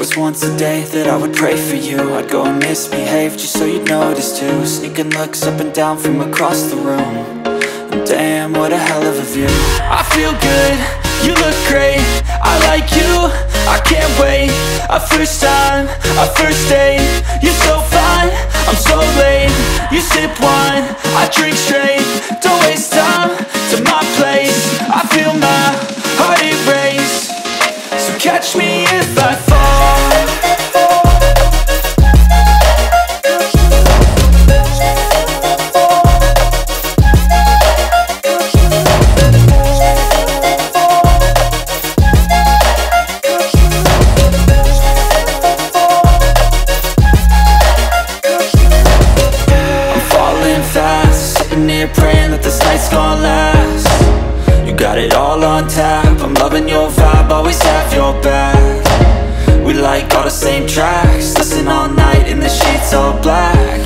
was once a day that I would pray for you. I'd go and misbehave just so you'd notice too. Sneaking looks up and down from across the room. And damn, what a hell of a view. I feel good, you look great, I like you, I can't wait. A first time, a first date, you're so fine, I'm so late. You sip wine, I drink straight, don't waste time to my place. I feel my heart erase, so catch me if I fall. Praying that this night's gonna last. You got it all on tap, I'm loving your vibe, always have your back. We like all the same tracks, listen all night in the sheets all black.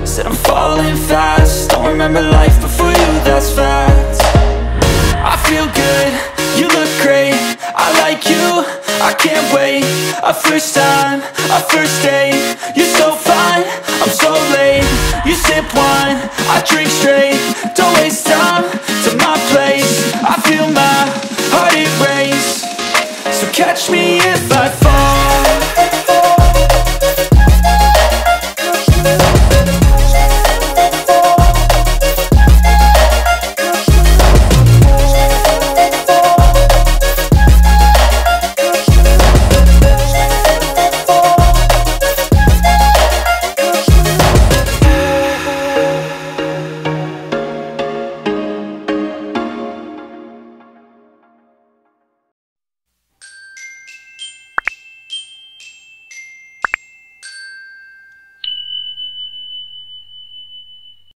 Said I'm falling fast, don't remember life before you, that's fact. I feel good, you look great, I like you, I can't wait. A first time, a first date, you're so fine, I'm so late. You sip wine, I drink straight, don't waste time to my place. I feel my heart erase, so catch me if I fall.